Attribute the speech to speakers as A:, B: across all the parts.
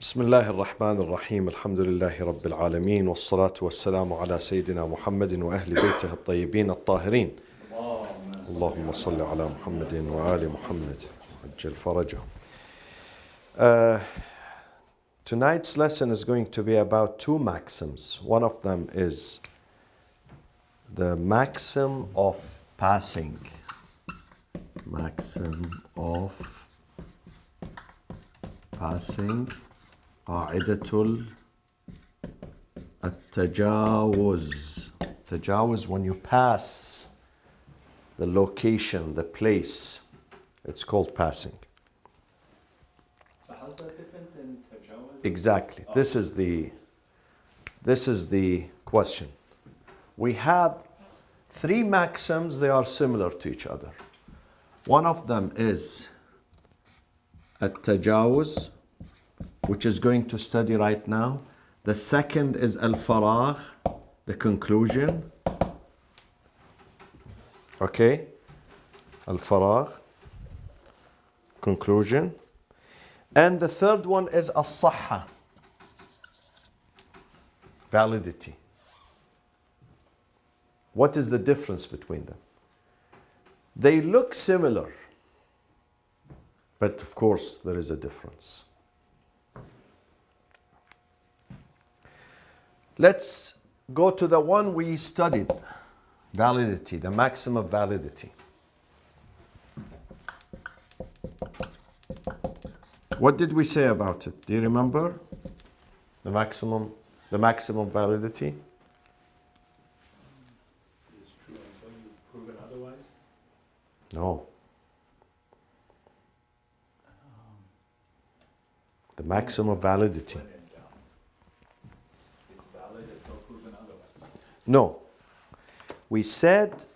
A: بسم الله الرحمن الرحيم الحمد لله رب العالمين والصلاة والسلام على سيدنا محمد وأهل بيته الطيبين الطاهرين اللهم صل على محمد وآل محمد عجل فرجهم. Tonight's lesson is going to be about two maxims. One of them is the maxim of passing. Maxim of passing. قاعدة التجاوز. Tajawuz, when you pass the location, the place, it's called passing.
B: So how's that different than tajawuz?
A: Exactly. This is the question. We have three maxims, they are similar to each other. One of them is التجاوز, which is going to study right now. The second is al-faragh, the conclusion. Okay? Al-faragh, conclusion. And the third one is as-sahha, validity. What is the difference between them? They look similar, but of course there is a difference. Let's go to the one we studied, validity, the maximum of validity. What did we say about it? Do you remember? The maximum validity?
B: It's true until you've proven otherwise.
A: No. The maximum validity.
B: When in doubt. It's valid until proven otherwise.
A: No. We said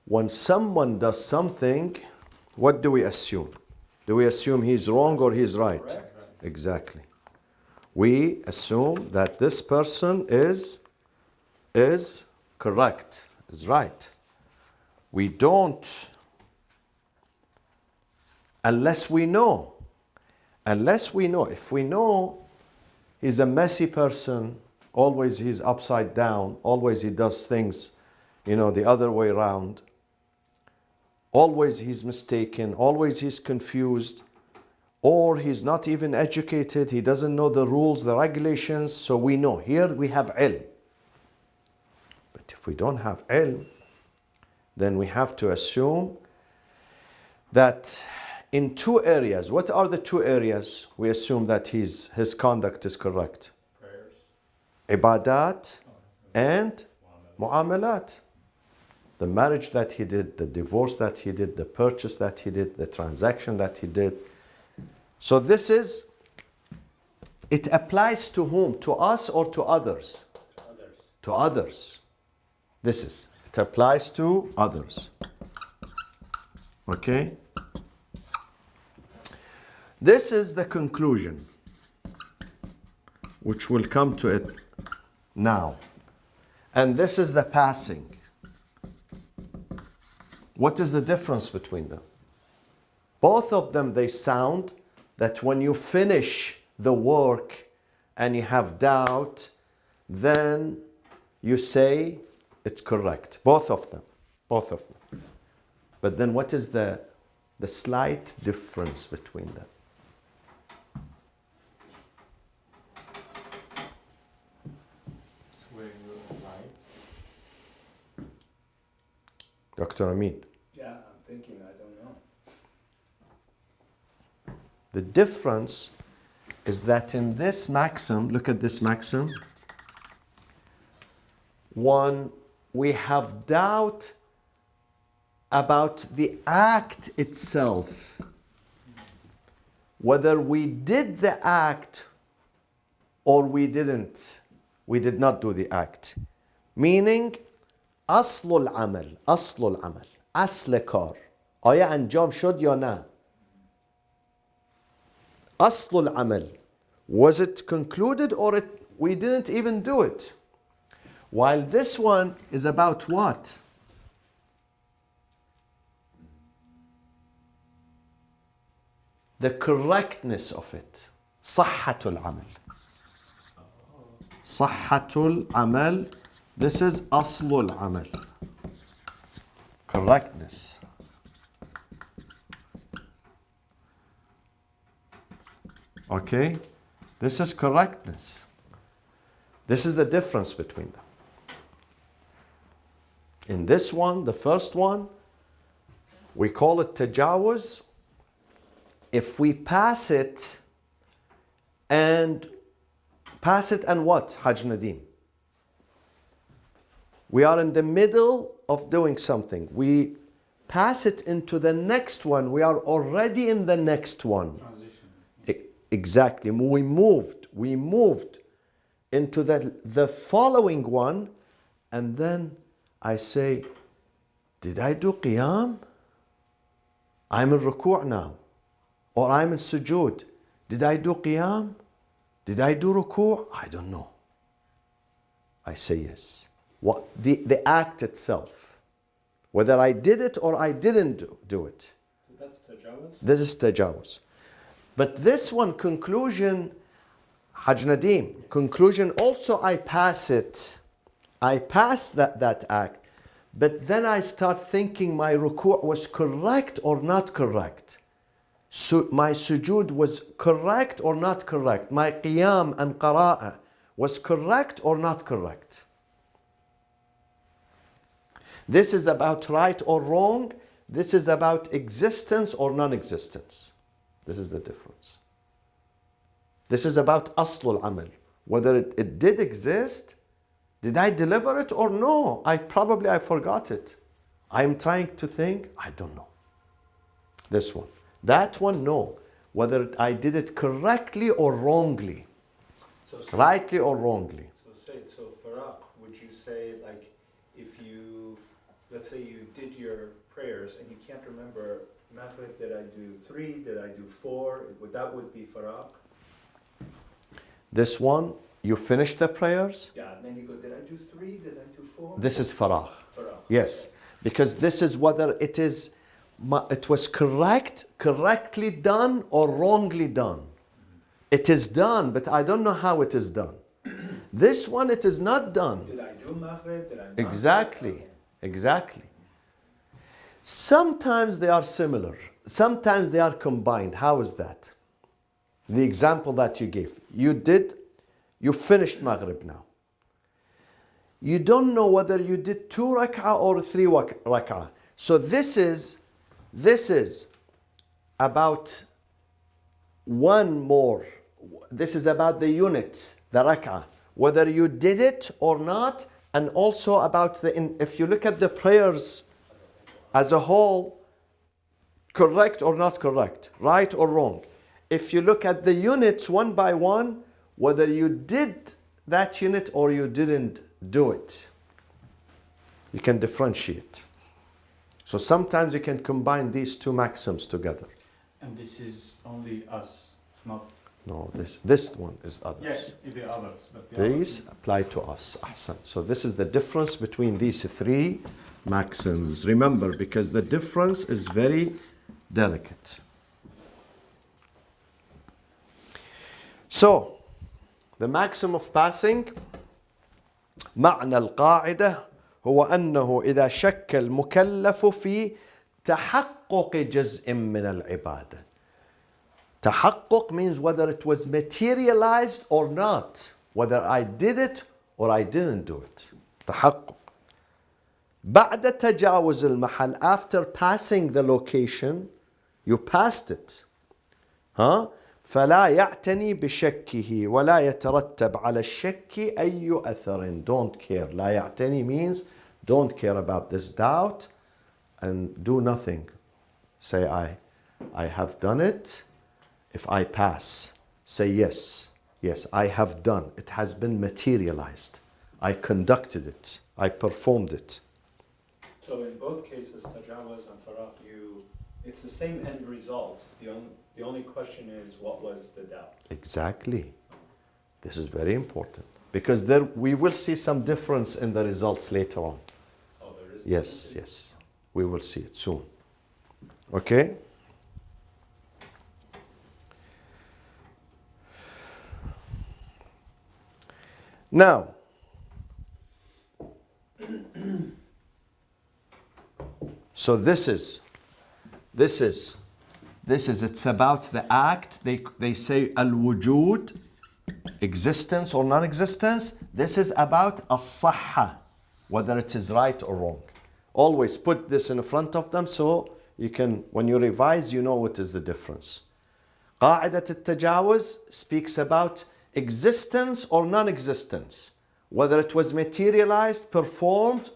A: when someone does something, what do we assume? Do we assume he's wrong or he's right?
B: Correct.
A: Exactly. We assume that this person is correct, is right. We don't, unless we know. If we know he's a messy person, always he's upside down, always he does things, the other way around, always he's mistaken, always he's confused, or he's not even educated, he doesn't know the rules, the regulations, so we know. Here we have ilm. But if we don't have ilm, then we have to assume that in two areas. What are the two areas we assume that his conduct is correct?
B: Prayers.
A: Ibadat and mu'amalat. The marriage that he did, the divorce that he did, the purchase that he did, the transaction that he did. So it applies to whom? To us or to others?
B: Others.
A: To others. It applies to others. Okay? This is the conclusion, which we'll come to it now. And this is the passing. What is the difference between them? Both of them, they sound that when you finish the work and you have doubt, then you say it's correct. Both of them. But then what is the slight difference between them?
B: It's where you apply.
A: Dr. Amin.
B: Yeah, I'm thinking, I don't know.
A: The difference is that in this maxim, look at this maxim, one, we have doubt about the act itself, whether we did the act or we did not do the act. Meaning, أصل العمل أصل کار آیا انجام شد یا نه؟ أصل العمل, was it concluded or we didn't even do it? While this one is about what? The correctness of it. صحة العمل. صحة العمل. This is أصل العمل. Correctness. Okay? This is correctness. This is the difference between them. In this one, the first one, we call it tajawuz. If we pass it and what, Haj Nadeem? We are in the middle of doing something. We pass it into the next one. We are already in the next one.
B: Transition.
A: Exactly. We moved into the following one, and then I say, did I do qiyam? I'm in ruku' now. Or I'm in sujood. Did I do qiyam? Did I do ruku'? I don't know. I say yes. What the act itself. Whether I did it or I didn't do it.
B: So that's tajawuz?
A: This is tajawuz. But this one, conclusion, Haj Nadeem, conclusion also I pass it. I pass that act. But then I start thinking my ruku' was correct or not correct. So my sujood was correct or not correct. My qiyam and qara'ah was correct or not correct. This is about right or wrong. This is about existence or non-existence. This is the difference. This is about aslul amal. Whether it did exist, did I deliver it or no? I forgot it. I'm trying to think, I don't know. This one. That one, no. Whether I did it correctly or wrongly. Rightly or wrongly.
B: So faraq, would you say, like, if you, let's say you did your prayers and you can't remember, Maghrib, did I do 3, did I do 4, that would be faraq?
A: This one, you finish the prayers.
B: Yeah, and then you go, did I do 3, did I do 4?
A: This is faraq.
B: Faraq.
A: Yes,
B: Okay.
A: because this is whether it was correctly done or wrongly done. It is done, but I don't know how it is done. This one, it is not done.
B: Did I do Maghrib? Did I not?
A: Exactly,
B: Okay.
A: exactly. Sometimes they are similar. Sometimes they are combined. How is that? The example that you gave. You finished Maghrib now. You don't know whether you did 2 rak'ah or 3 rak'ah. So this is about one more. This is about the unit, the rak'ah. Whether you did it or not, and also about if you look at the prayers as a whole, correct or not correct, right or wrong. If you look at the units one by one, whether you did that unit or you didn't do it, you can differentiate. So sometimes you can combine these two maxims together.
C: And this is only us. It's not.
A: No, this one is others.
C: Yes, the others. But
A: These apply to us. Ahsan. So this is the difference between these 3 maxims. Remember, because the difference is very delicate. So, the maxim of passing, معنى القاعدة هو أنه إذا شك المكلف في تحقق جزء من العبادة. تحقق means whether it was materialized or not, whether I did it or I didn't do it. تحقق. بعد تجاوز المحل, after passing the location, you passed it. فلا يعتني بشكه ولا يترتب على الشك أي أثر. Don't care. لا يعتني means don't care about this doubt and do nothing. Say I have done it. If I pass, say yes, I have done. It has been materialized. I conducted it. I performed it.
B: So in both cases, tajawuz and faraq, it's the same end result. The only question is, what was the doubt?
A: Exactly. This is very important because there we will see some difference in the results later on.
B: Oh, there is.
A: Yes. We will see it soon. Okay? Now, so this is, it's about the act. They say al-wujud, existence or non-existence. This is about as-sahha, whether it is right or wrong. Always put this in front of them so you can, when you revise, you know what is the difference. قاعدة التجاوز speaks about existence or non-existence, whether it was materialized, performed,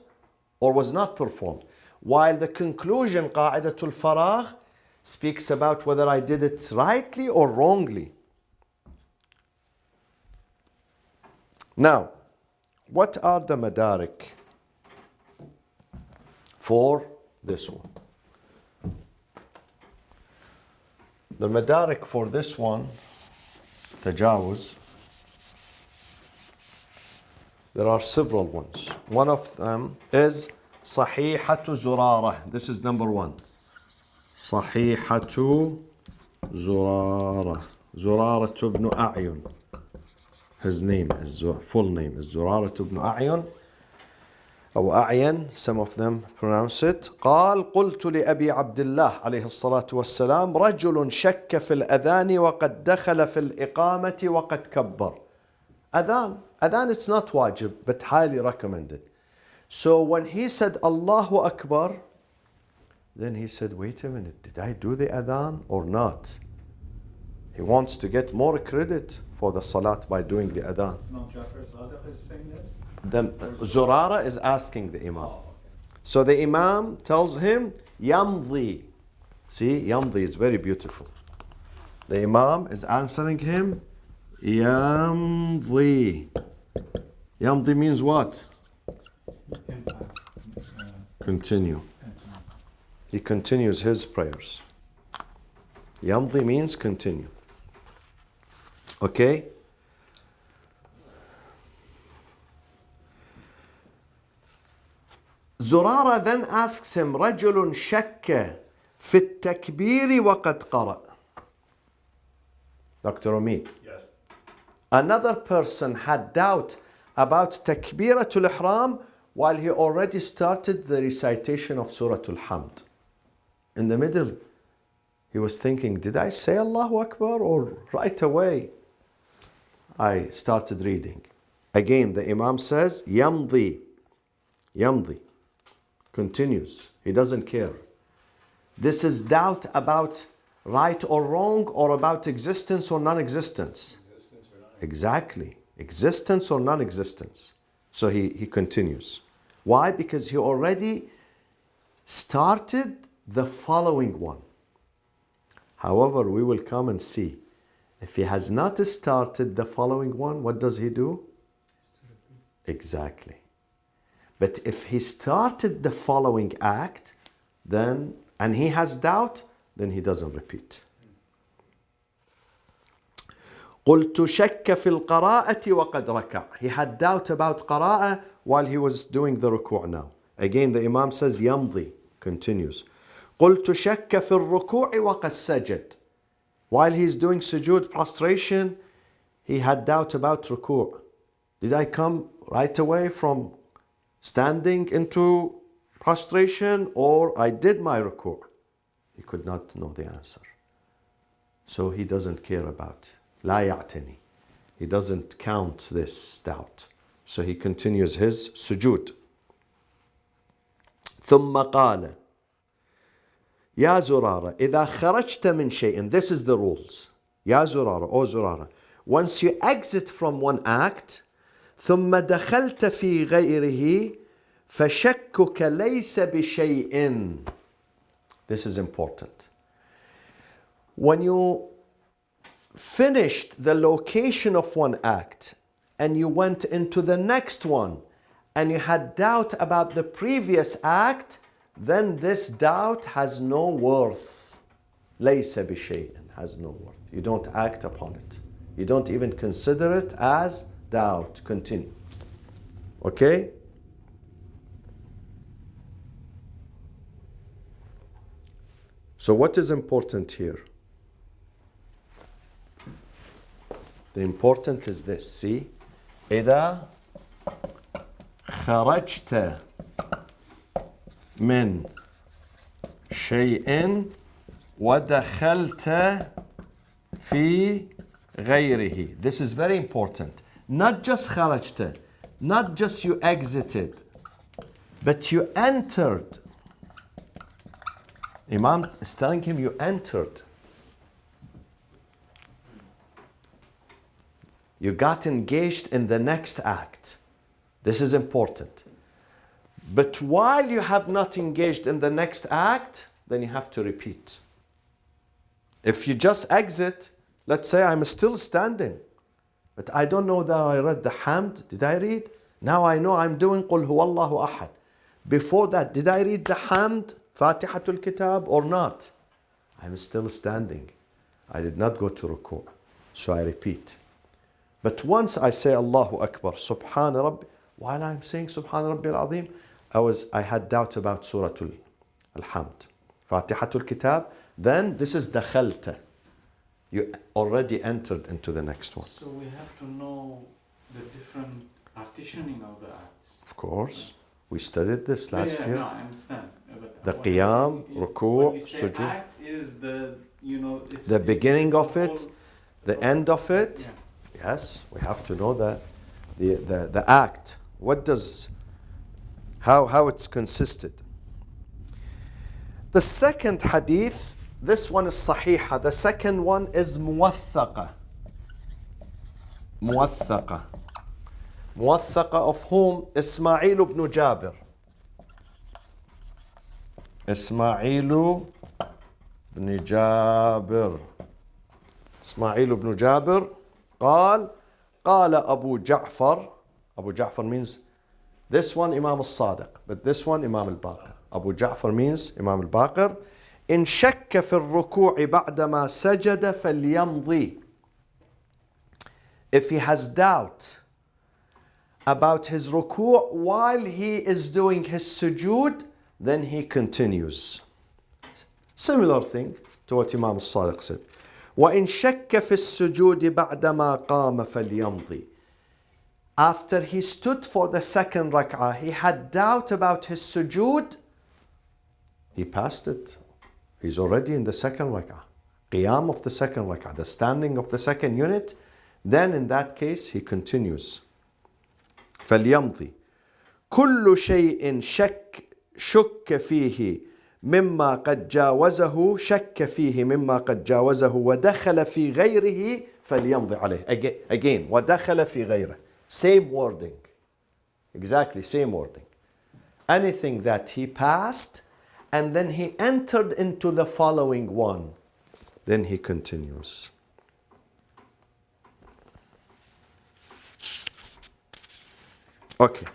A: or was not performed. While the conclusion, قاعدة الفراغ, speaks about whether I did it rightly or wrongly. Now, what are the madarik for this one? The madarik for this one, tajawuz, there are several ones. One of them is Sahihatu Zurara. This is number one. Sahihatu Zurara. Zurara ibn A'yun. His name is, full name is Zurara ibn A'yun. أو أعين, some of them pronounce it. قال قلت لأبي عبد الله عليه الصلاة والسلام رجل شك في الأذان وقد دخل في الإقامة وقد كبر. Adhan it's not wajib but highly recommended. So when he said Allahu Akbar, then he said, wait a minute, did I do the adhan or not? He wants to get more credit for the salat by doing the adhan.
C: Imam Jafar Sadiq is saying this?
A: Then Zurara is asking the Imam. So the Imam tells him, Yamdi. See, Yamdi is very beautiful. The Imam is answering him, Yamdi. Yamdi means what? Continue. He continues his prayers. Yamdi means continue. Okay? Zurara then asks him, رجل شك في التكبير وقد قرأ. Dr. Omid.
B: Yes.
A: Another person had doubt about Takbiratul Ihram while he already started the recitation of Surah Al-Hamd. In the middle, he was thinking, did I say Allahu Akbar or right away I started reading? Again, the Imam says, Yamdi. Yamdi. Continues. He doesn't care. This is doubt about right or wrong or about existence or non-existence. Exactly. Existence or non-existence. So he continues. Why? Because he already started the following one. However, we will come and see. If he has not started the following one, what does he do? Exactly. But if he started the following act, then, and he has doubt, then he doesn't repeat. قلت شك في القراءة وقد ركع. He had doubt about قراءة while he was doing the ruku' now. Again, the Imam says يمضي, continues. قلت شك في الركوع وقد سجد. While he's doing sujood, prostration, he had doubt about ruku'. Did I come right away from standing into prostration or I did my ruku'? He could not know the answer. So he doesn't care about. لا يعتني. He doesn't count this doubt. So he continues his sujood. ثم قال يا زرارة إذا خرجت من شيء. This is the rules. يا زرارة, O زرارة. Once you exit from one act, ثم دخلت في غيره فشكك ليس بشيء. This is important. When you finished the location of one act and you went into the next one and you had doubt about the previous act, then this doubt has no worth. ليس بشيء, has no worth. You don't act upon it. You don't even consider it as doubt. Continue. Okay? So what is important here? The important is this, see? إذا خرجت من شيء ودخلت في غيره. This is very important. Not just خرجت, not just you exited, but you entered. Imam is telling him you entered. You got engaged in the next act. This is important. But while you have not engaged in the next act, then you have to repeat. If you just exit, let's say I'm still standing, but I don't know that I read the Hamd. Did I read? Now I know I'm doing Qul Huwallahu Ahad. Before that, did I read the Hamd, Fatihatul Kitab or not? I'm still standing. I did not go to ruku'. So I repeat. But once I say Allahu Akbar, Subhana Rabbi, while I'm saying Subhana Rabbi al-Azim, I had doubt about Surah Al-Hamd. Fatihatul Kitab, then this is dakhalta. You already entered into the next one.
C: So we have to know the different partitioning of the acts.
A: Of course. We studied this last year.
C: No, I understand. But
A: The
C: what I'm
A: qiyam,
C: saying is
A: ruku',
C: when we say
A: sujood.
C: act is the, it's
A: The beginning of
C: the
A: it,
C: whole-
A: the end of it.
C: Yeah.
A: Yes, we have to know that. The act. What does, how it's consisted. The second hadith, this one is sahiha. The second one is muwathaqa. Muwathaqa. Muwathaqa of whom? Ismail ibn Jabir. Ismail ibn Jabir. Ismail ibn Jabir قال أبو جعفر. Abu Ja'far means this one Imam al-Sadiq, but this one Imam al-Baqir. Abu Ja'far means Imam al-Baqir. إن شك في الركوع بعدما سجد فليمضي. If he has doubt about his ruku' while he is doing his sujood, then he continues. Similar thing to what Imam al-Sadiq said. وإن شك في السجود بعدما قام فليمضي. After he stood for the second rak'ah, he had doubt about his sujood. He passed it. He's already in the second rak'ah. Qiyam of the second rak'ah, the standing of the second unit. Then in that case, he continues. فليمضي. كل شيء شك فيه مما قد جاوزه شك فيه مما قد جاوزه ودخل في غيره فليمضي عليه. Again, ودخل في غيره. Same wording. Exactly, same wording. Anything that he passed and then he entered into the following one, then he continues. Okay.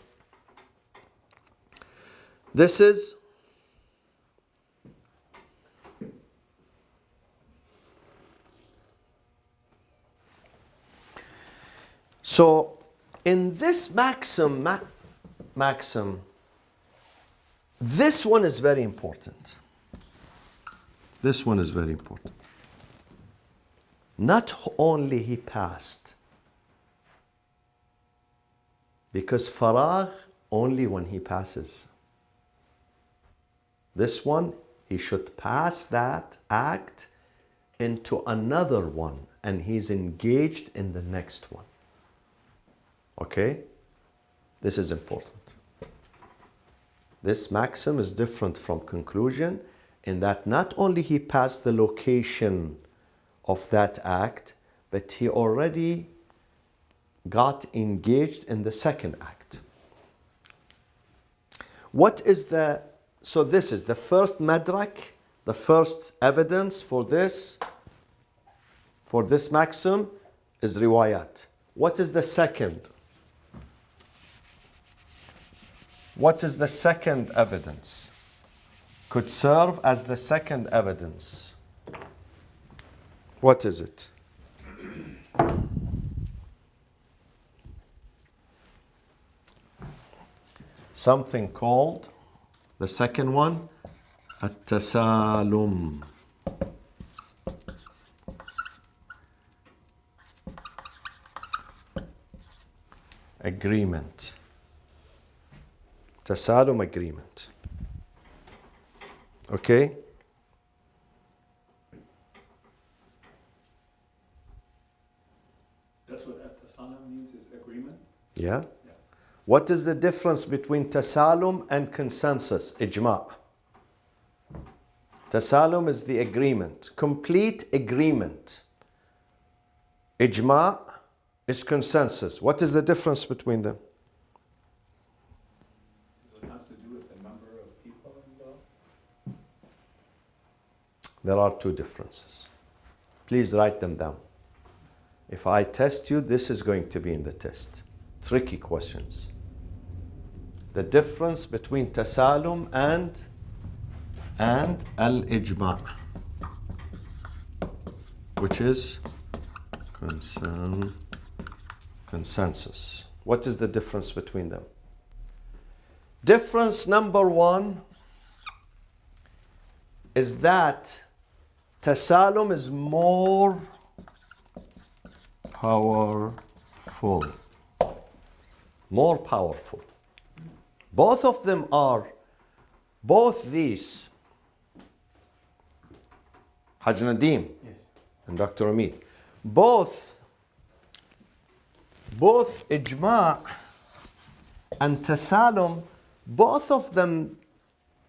A: This is so in this maxim, this one is very important. This one is very important. Not only he passed, because faragh only when he passes. This one, he should pass that act into another one and he's engaged in the next one. Okay? This is important. This maxim is different from conclusion in that not only he passed the location of that act, but he already got engaged in the second act. What is the, so this is the first madrak, the first evidence for this maxim is riwayat. What is the second? What is the second evidence? Could serve as the second evidence. What is it? Something called, the second one, at-tasalum. agreement. Tasalum agreement. Okay?
B: That's what at-tasalum means, is agreement?
A: Yeah?
B: Yeah.
A: What is the difference between tasalum and consensus? Ijma'. Tasalum is the agreement, complete agreement. Ijma' is consensus. What is the difference between them?
B: Does it have to do with the number of people involved?
A: There are two differences. Please write them down. If I test you, this is going to be in the test. Tricky questions. The difference between tasalum and al-ijma', which is consensus. What is the difference between them? Difference number one is that tasalum is more powerful. More powerful. Both of them are, both these, Haj Nadeem and Dr. Hamid, both ijma' and tasalum, both of them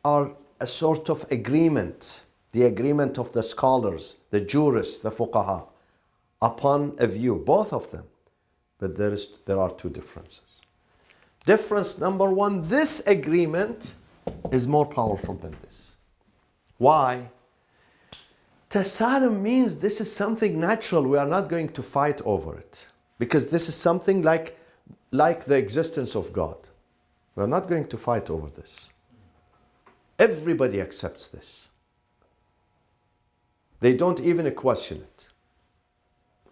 A: are a sort of agreement, the agreement of the scholars, the jurists, the fuqaha, upon a view, both of them. But there are two differences. Difference number one, this agreement is more powerful than this. Why? Tasalum means this is something natural. We are not going to fight over it. Because this is something like the existence of God. We are not going to fight over this. Everybody accepts this. They don't even question it.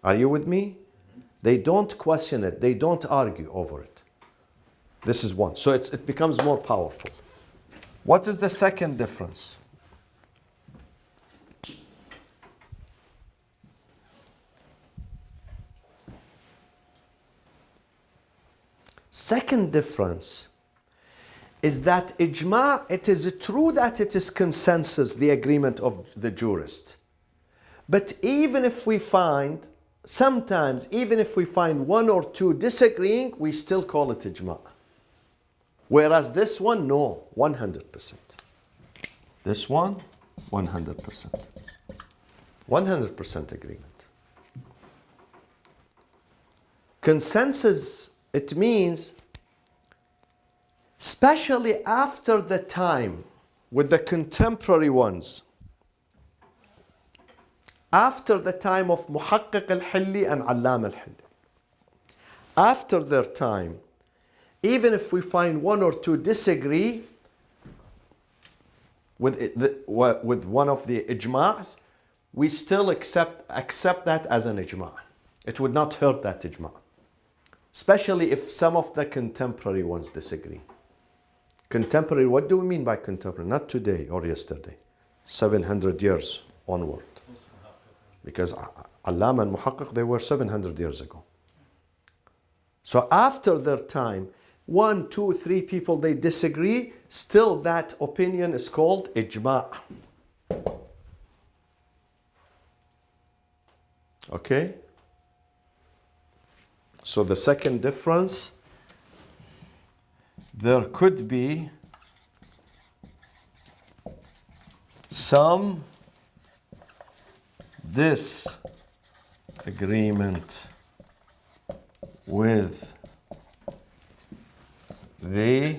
A: Are you with me? They don't question it. They don't argue over it. This is one. So it becomes more powerful. What is the second difference? Second difference is that ijma', it is true that it is consensus, the agreement of the jurist. But even if we find, sometimes, even if we find one or two disagreeing, we still call it ijma'. Whereas this one, no, 100%. This one, 100%. 100% agreement. Consensus, it means, especially after the time with the contemporary ones, after the time of Muhaqqiq al-Hilli and Allam al-Hilli, after their time, even if we find one or two disagree with one of the ijma's, we still accept that as an ijma'. It would not hurt that ijma'. Especially if some of the contemporary ones disagree. Contemporary, what do we mean by contemporary? Not today or yesterday. 700 years onward. Because Allam and Muhaqqiq, they were 700 years ago. So after their time, 1, 2, 3 people, they disagree, still that opinion is called ijma'. Okay? So the second difference, there could be some disagreement with the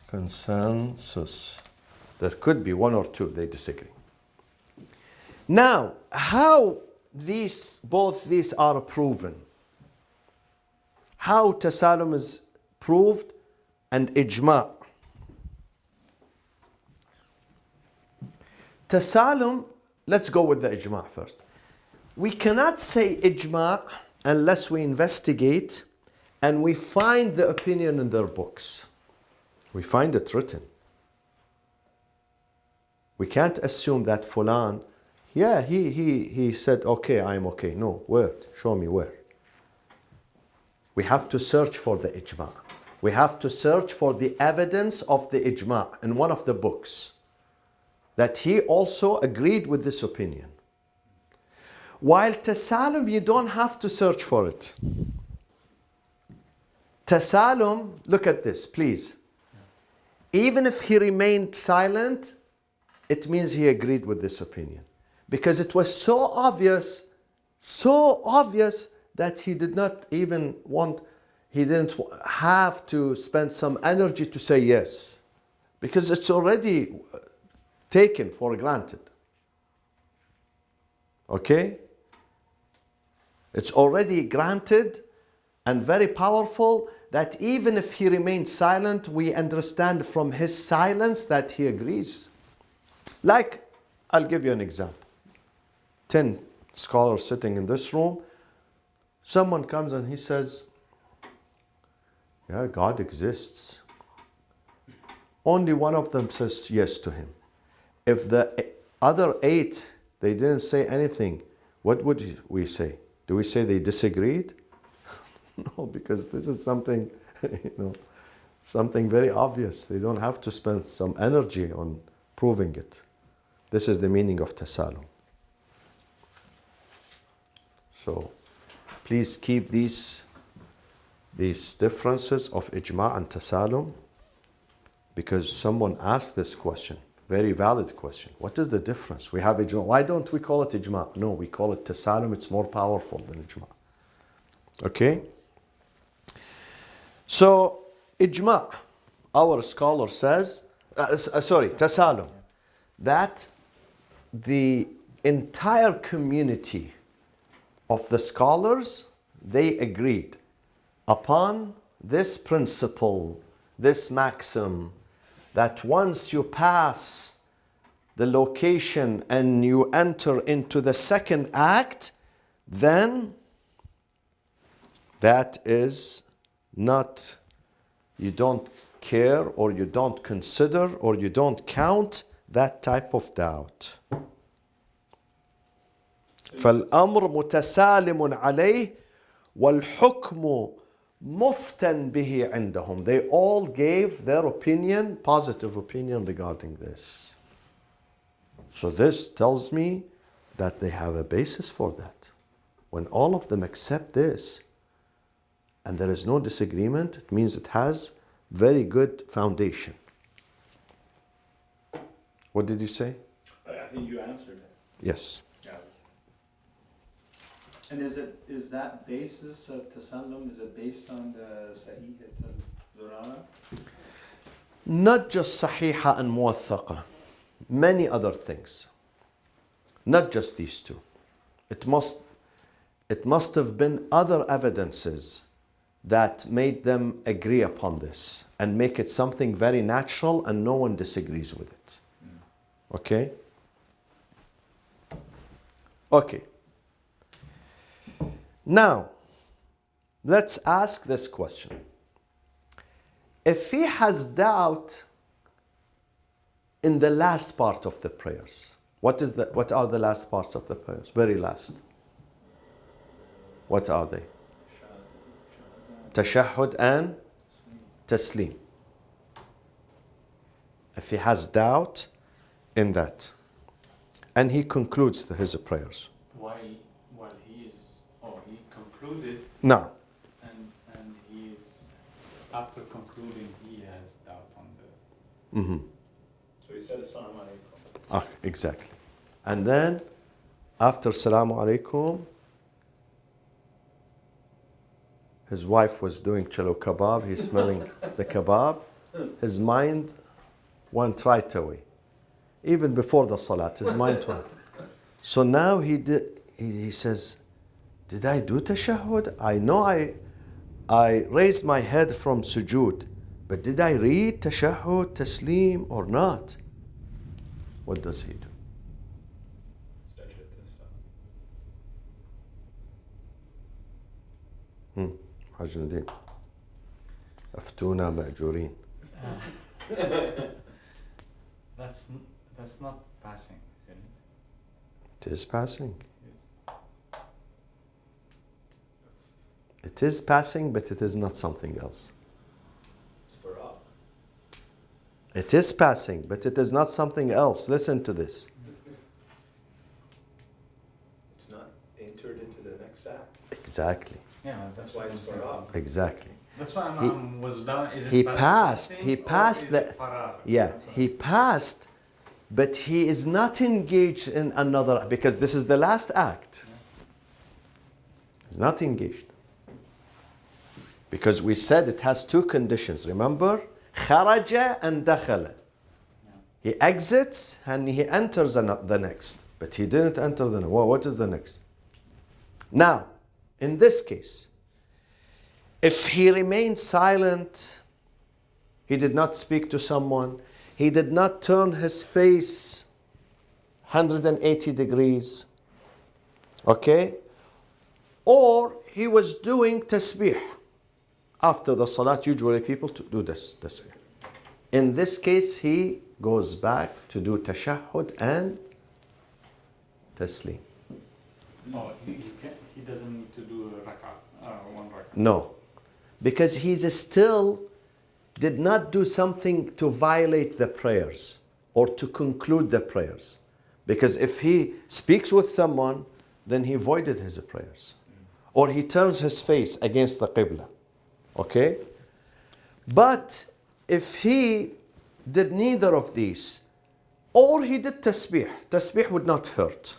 A: consensus. There could be one or two, they disagree. Now, how both these are proven? How tasalum is proved and ijma'? Tasalum, let's go with the ijma' first. We cannot say ijma' unless we investigate and we find the opinion in their books. We find it written. We can't assume that fulan, yeah, he said, okay, I'm okay. No, where? Show me where. We have to search for the ijma'. We have to search for the evidence of the ijma' in one of the books, that he also agreed with this opinion. While tasalum, you don't have to search for it. Tasalum, look at this, please. Even if he remained silent, it means he agreed with this opinion. Because it was so obvious that he did not even want, he didn't have to spend some energy to say yes. Because it's already taken for granted. Okay? It's already granted and very powerful that even if he remained silent, we understand from his silence that he agrees. Like, I'll give you an example. 10 scholars sitting in this room, someone comes and he says, yeah, God exists. Only one of them says yes to him. If the other 8, they didn't say anything, what would we say? Do we say they disagreed? No, because this is something, something very obvious. They don't have to spend some energy on proving it. This is the meaning of tasalum. So, please keep these differences of ijma' and tasalum, because someone asked this question, very valid question. What is the difference? We have ijma'. Why don't we call it ijma'? No, we call it tasalum. It's more powerful than ijma'. Okay? So, ijma', our scholar says, tasalum, that the entire community of the scholars, they agreed upon this principle, this maxim, that once you pass the location and you enter into the second act, then that is not, you don't care or you don't consider or you don't count that type of doubt. فالأمر متسالم عليه والحكم مفتن به عندهم. They all gave their opinion, positive opinion regarding this. So this tells me that they have a basis for that. When all of them accept this and there is no disagreement, it means it has very good foundation. What did you say?
B: I think you answered it.
A: Yes.
B: And is that basis of tasallum, is it based on the Sahih al-Durara?
A: Not just sahiha and muwathaqa, many other things. Not just these two. It must have been other evidences that made them agree upon this and make it something very natural and no one disagrees with it. Okay? Okay. Now, let's ask this question. If he has doubt in the last part of the prayers, what are the last parts of the prayers? Very last. What are they? Tashahhud and taslim. If he has doubt in that, and he concludes his prayers.
C: While he concluded.
A: No.
C: And he is, after concluding, he has doubt on the.
A: Mm-hmm.
B: So he said assalamu alaikum.
A: Exactly. And then, after salamu alaikum, his wife was doing chalo kebab, he's smelling the kebab, his mind went right away. Even before the salat, his mind went. So now he says, did I do tashahhud? I know I raised my head from sujood, but did I read tashahhud, taslim or not? What does he do? حاج نديم أفتونا مأجورين.
C: That's not passing, isn't it?
A: It is passing.
C: Yes.
A: It is passing, but it is not something else.
B: It's faragh.
A: It is passing, but it is not something else. Listen to this.
B: It's not entered into the next act.
A: Exactly.
C: Yeah,
B: That's why it's
C: what I'm saying.
B: faragh.
A: Exactly.
C: That's why
A: He-
C: was done. Is it
A: he
C: balanced
A: passed-
C: passing
A: he
C: or
A: passed
C: is
A: the-
C: it faragh?
A: Yeah, he passed, but he is not engaged in another, because this is the last act. He's not engaged. Because we said it has two conditions, remember? خرج and دخل. He exits and he enters the next. But he didn't enter the next. Well, what is the next? Now, in this case, if he remained silent, he did not speak to someone, he did not turn his face 180 degrees, okay? Or he was doing tasbih. After the salat, usually people do this tasbih. In this case, he goes back to do tashahhud and taslim.
C: No, he doesn't need to do a one rak'ah.
A: No, because he's still did not do something to violate the prayers or to conclude the prayers. Because if he speaks with someone, then he voided his prayers. Or he turns his face against the qibla. Okay? But if he did neither of these, or he did tasbih, tasbih would not hurt.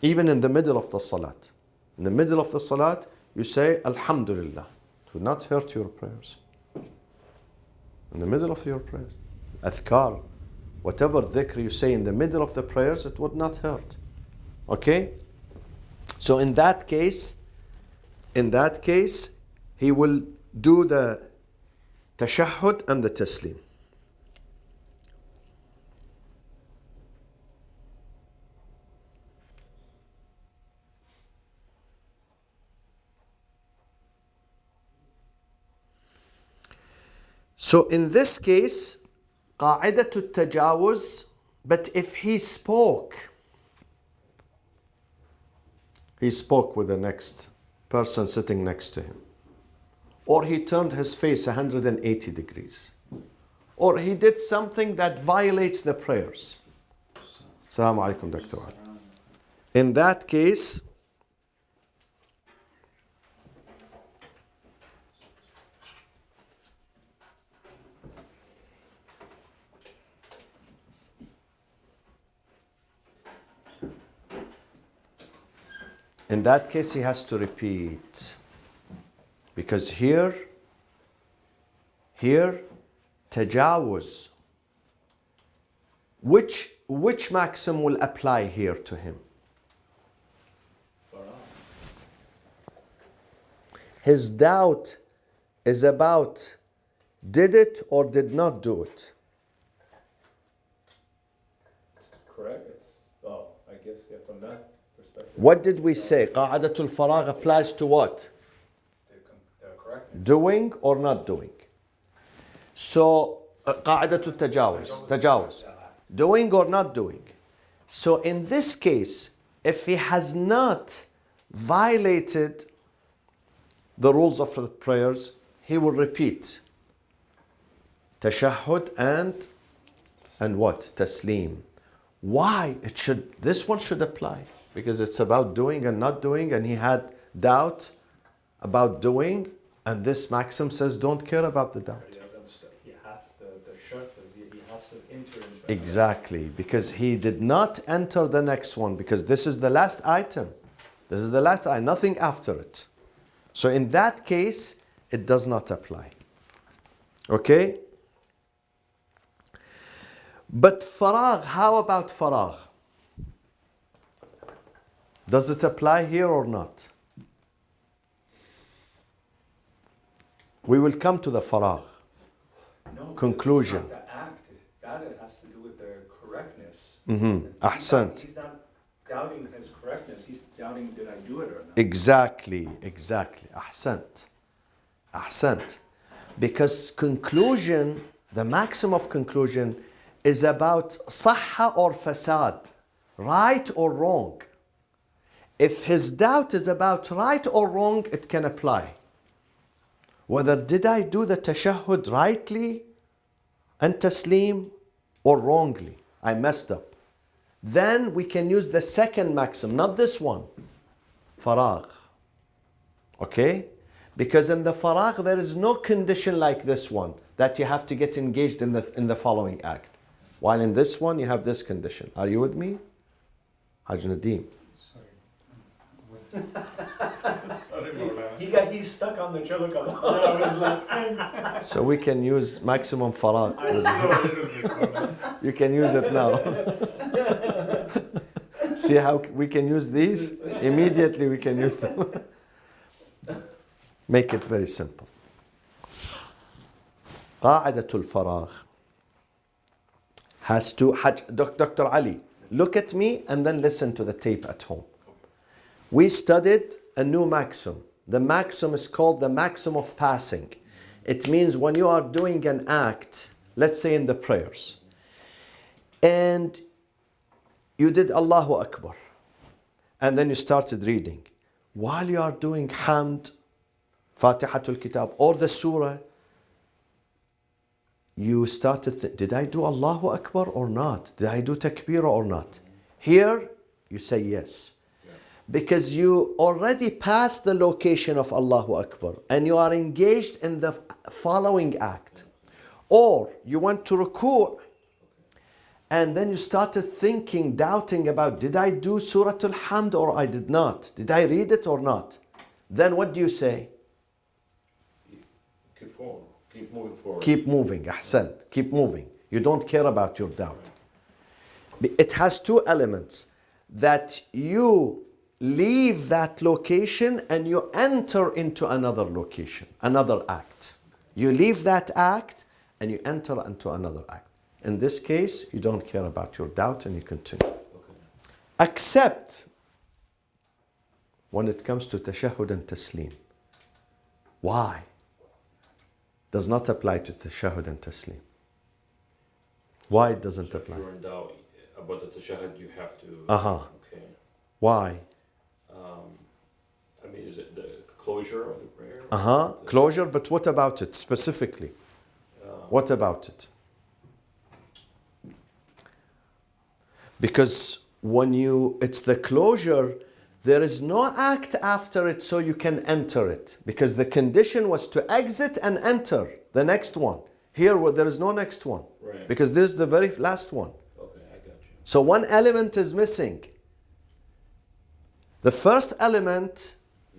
A: Even in the middle of the salat. In the middle of the salat, you say Alhamdulillah. It would not hurt your prayers. In the middle of your prayers. Adhkar, whatever dhikr you say in the middle of the prayers, it would not hurt. Okay? So in that case, he will do the tashahhud and the taslim. So in this case, قاعدة التجاوز, but if he spoke with the next person sitting next to him, or he turned his face 180 degrees, or he did something that violates the prayers. Assalamu alaikum, Dr. Ali. In that case, he has to repeat. Because here, tajawuz. Which maxim will apply here to him?
B: Faragh.
A: His doubt is about did it or did not do it.
B: It's correct. Well, I guess from that perspective.
A: What did we say? Qa'adatul faragh applies to what?
B: They're correct.
A: Doing or not doing. So, qa'adatul tajawuz. Doing or not doing. So in this case, if he has not violated the rules of the prayers, he will repeat tashahhud and what? Taslim. Why? This one should apply. Because it's about doing and not doing, and he had doubt about doing, and this maxim says don't care about the doubt.
B: He has the shart, he has to enter into it.
A: Exactly, because he did not enter the next one, because this is the last item. This is the last item, nothing after it. So in that case, it does not apply. Okay? But faragh, how about faragh? Does it apply here or not? We will come to the faragh.
B: No,
A: Conclusion.
B: it's not the act. That has to do with the correctness.
A: Ahsant.
B: He's not doubting his correctness. He's doubting, did I do it or not?
A: Exactly. Ahsant. Because conclusion, the maxim of conclusion, is about sahha or fasad, right or wrong. If his doubt is about right or wrong, it can apply. whether did I do the tashahhud rightly and taslim or wrongly. I messed up. Then we can use the second maxim, not this one. Faragh. Okay? Because in the faragh there is no condition like this one that you have to get engaged in the following act. While in this one you have this condition. Are you with me? Haj Nadeem.
C: Sorry, Maulana.
B: He's stuck on the chilukam.
C: I was like,
A: So we can use maximum faragh.
C: I saw a little bit, Maulana.
A: You can use it now. See how we can use these? Immediately we can use them. Make it very simple. قاعدة الفراغ has to, Dr. Ali, look at me and then listen to the tape at home. We studied a new maxim. The maxim is called the maxim of passing. It means when you are doing an act, let's say in the prayers, and you did Allahu Akbar, and then you started reading. While you are doing Hamd, Fatihatul Kitab, or the surah, you started, did I do Allahu Akbar or not? Did I do Takbir or not? Here, you say yes. Because you already passed the location of Allahu Akbar and you are engaged in the following act. Or you went to ruku' and then you started thinking, doubting about, did I do Surah Al-Hamd or I did not? Did I read it or not? Then what do you say?
D: Keep forward. Keep moving forward.
A: Keep moving, ahsan. Keep moving. You don't care about your doubt. It has two elements. That you leave that location and you enter into another location, another act. You leave that act and you enter into another act. In this case, you don't care about your doubt and you continue. Except when it comes to tashahhud and taslim. Why? Does not apply to tashahhud and taslim. Why it doesn't apply?
D: If you're in doubt about the tashahhud, you have to. Okay.
A: Why?
D: I mean, is it the closure of the prayer?
A: Closure, but what about it specifically? What about it? Because when it's the closure, there is no act after it so you can enter it. Because the condition was to exit and enter the next one. Here, there is no next one.
D: Right.
A: Because this is the very last one.
D: Okay, I got you.
A: So one element is missing. The first element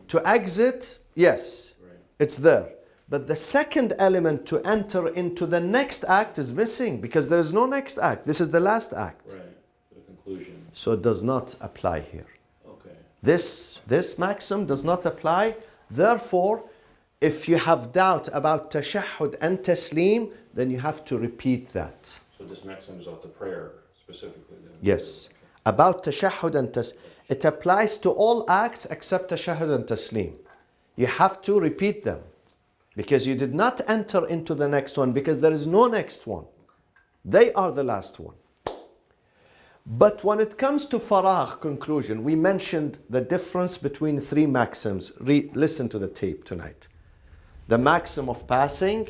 A: to exit, yes,
D: Right.
A: it's there. But the second element to enter into the next act is missing because there is no next act. This is the last act.
D: Right. The conclusion.
A: So it does not apply here.
D: Okay.
A: This maxim does not apply. Therefore, if you have doubt about tashahhud and taslim, then you have to repeat that.
D: So this maxim is of the prayer specifically then?
A: Yes. About tashahhud and taslim. It applies to all acts except tashahhud and taslim. You have to repeat them because you did not enter into the next one because there is no next one. They are the last one. But when it comes to faragh, conclusion, we mentioned the difference between three maxims. Listen to the tape tonight. The maxim of passing,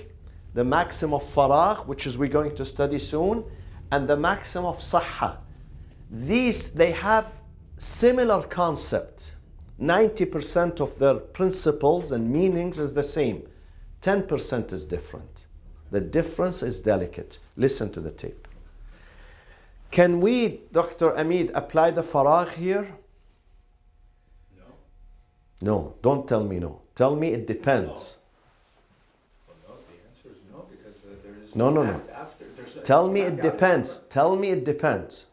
A: the maxim of faragh, which is we're going to study soon, and the maxim of sahha. These, they have similar concept. 90% of their principles and meanings is the same. 10% is different. The difference is delicate. Listen to the tape. Can we, Dr. Amid, apply the faragh here?
B: No.
A: No, don't tell me no. Tell me it depends.
B: Well, no, the answer is no because there is
A: No.
B: act after.
A: Tell me it depends. Tell me it depends.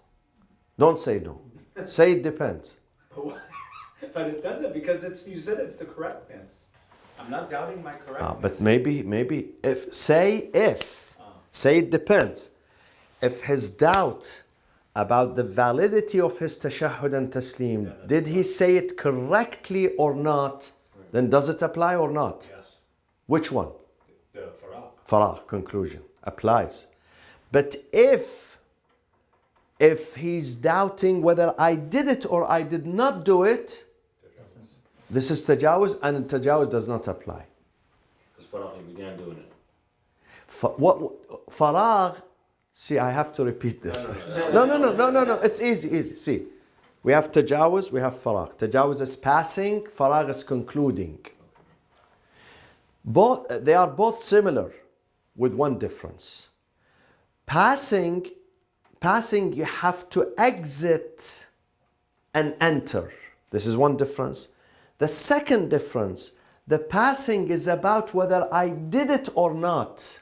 A: Don't say no. Say it depends.
B: But it doesn't because you said it's the correctness. I'm not doubting my correctness.
A: But maybe say it depends. If his doubt about the validity of his tashahhud and taslim, did he say it correctly or not, then does it apply or not?
B: Yes.
A: Which one?
B: The faragh.
A: Faragh, conclusion, applies. But if he's doubting whether I did it or I did not do it, this is tajawuz and tajawuz does not apply.
D: Because faragh, you began doing it.
A: Faragh, see, I have to repeat this.
D: No,
A: No, it's easy. See, we have tajawuz, we have faragh. Tajawuz is passing, faragh is concluding. They are both similar with one difference. Passing, you have to exit and enter. This is one difference. The second difference, the passing is about whether I did it or not,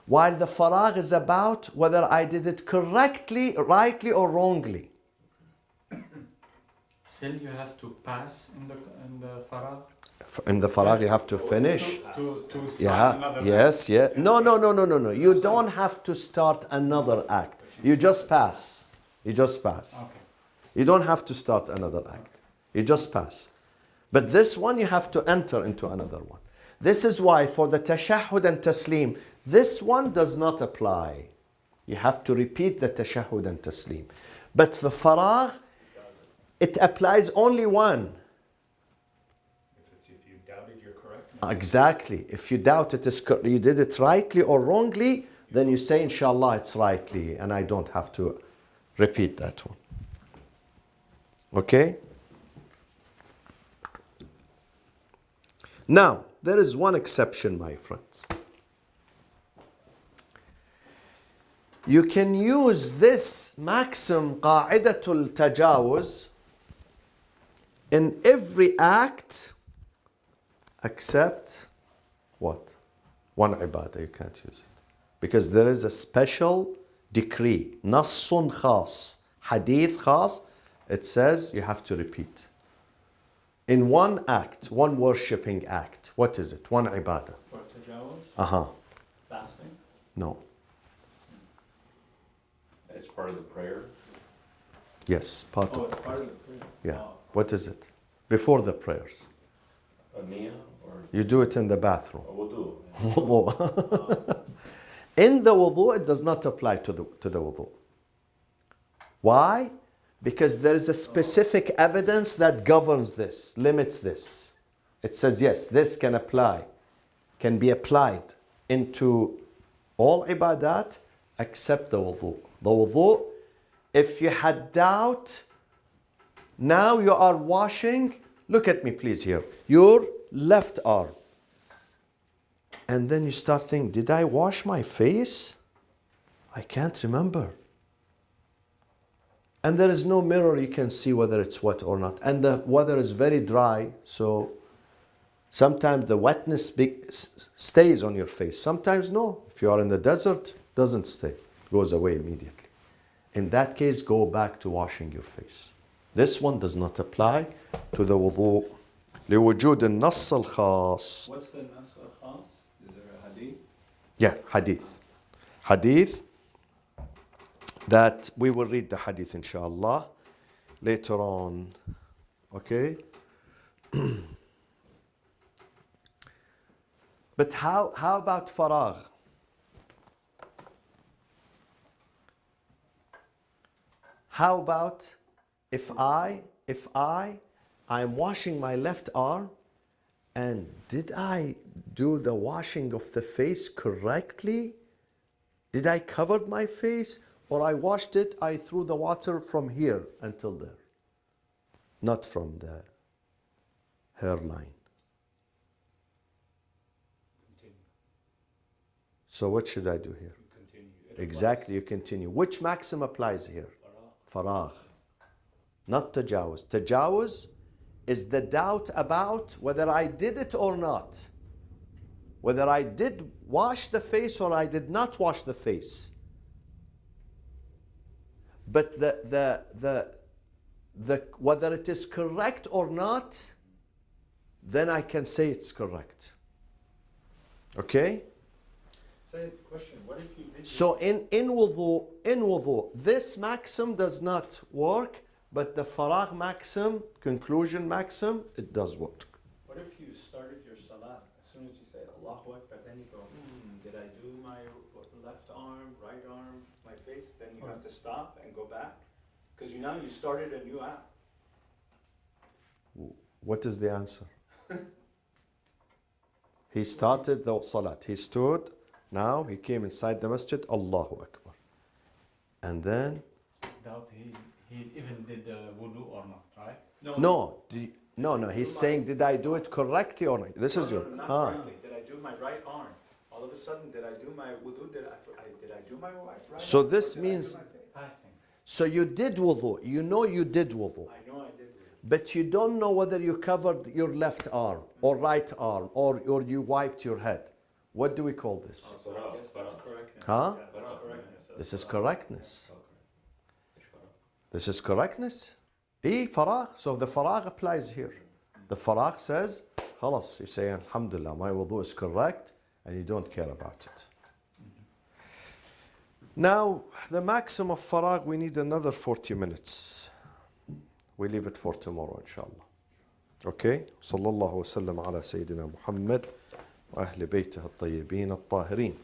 A: while the faragh is about whether I did it correctly, rightly, or wrongly.
C: Still, you have to pass in the faragh.
A: In the faragh, you have to finish.
C: To start
A: Yeah,
C: another
A: yes,
C: act.
A: yeah. No. You don't have to start another act. You just pass. You just pass.
C: Okay.
A: You don't have to start another act. You just pass. But this one, you have to enter into another one. This is why for the tashahhud and taslim, this one does not apply. You have to repeat the tashahhud and taslim. But the faragh, it applies only one.
B: If you doubted, you're correct.
A: Exactly. If you doubt you did it rightly or wrongly, then you say, inshallah, it's rightly, and I don't have to repeat that one. Okay? Now, there is one exception, my friends. You can use this maxim, qa'idatul tajawuz, in every act except what? One ibadah, you can't use it. Because there is a special decree, nassun khas, hadith khas, it says you have to repeat. In one act, one worshipping act, what is it? One ibadah.
C: For tajawuz,
A: Uh-huh.
C: fasting.
A: No.
D: It's part of the prayer.
A: Yes, part
C: Oh,
A: of.
C: it's part of the prayer.
A: Yeah.
C: Oh.
A: What is it? Before the prayers.
D: A niyyah or
A: You do it in the bathroom.
D: a wudu.
A: Wudu. In the wudu, it does not apply to the wudu. Why? Because there is a specific evidence that governs this, limits this. It says, yes, this can be applied into all ibadat except the wudu. The wudu, if you had doubt, now you are washing, look at me please here, your left arm. And then you start thinking, did I wash my face? I can't remember. And there is no mirror you can see whether it's wet or not. And the weather is very dry, so sometimes the wetness stays on your face. Sometimes no. If you are in the desert, doesn't stay. It goes away immediately. In that case, go back to washing your face. This one does not apply to the wudu. لوجود النص الخاص.
C: What's the nas al-khas? Is there a hadith?
A: Yeah, hadith. Hadith. That we will read the hadith inshallah later on. Okay? But how about faragh? How about if I'm washing my left arm, and did I do the washing of the face correctly? Did I cover my face? Or I washed it, I threw the water from here until there, not from the hairline.
B: Continue.
A: So what should I do here?
B: You continue.
A: Exactly, you continue. Which maxim applies here? Faragh. Not tajawuz. Tajawuz is the doubt about whether I did it or not. Whether I did wash the face or I did not wash the face. But the whether it is correct or not, then I can say it's correct. Okay?
B: Say, question, what if you did
A: So in wudu, this maxim does not work, but the faragh maxim, conclusion maxim, it does work.
B: What if you started your salah, as soon as you say Allahu Akbar, then you go, did I do my left arm, right arm, my face? Then you have to stop and go back? Because now you started a new act.
A: What is the answer? He started the salat. He stood. Now he came inside the masjid. Allahu Akbar. And then,
C: Doubt he even did the wudu or not, right?
A: no. He's saying, did I do it correctly or not? This is your.
B: Not correctly. Did I do my right arm? All of a sudden, did I do my wudu? Did I do my right
A: So
B: arm?
A: this
B: Or did I do
A: means,
B: my thing?
C: Passing.
A: so you did wudu. You know you did wudu.
B: I know I did wudu.
A: But you don't know whether you covered your left arm or right arm or you wiped your head. What do we call this?
B: So I guess that's correctness.
A: Huh?
B: Yeah, that's correctness.
A: This is correctness. This is correctness. Faragh. So the faragh applies here. The faragh says, خلاص, you say, Alhamdulillah, my wudu is correct, and you don't care about it. Now, the maximum of faragh, we need another 40 minutes. We leave it for tomorrow, inshallah. Okay? صلى الله وسلم على سيدنا محمد وأهل بيته الطيبين الطاهرين.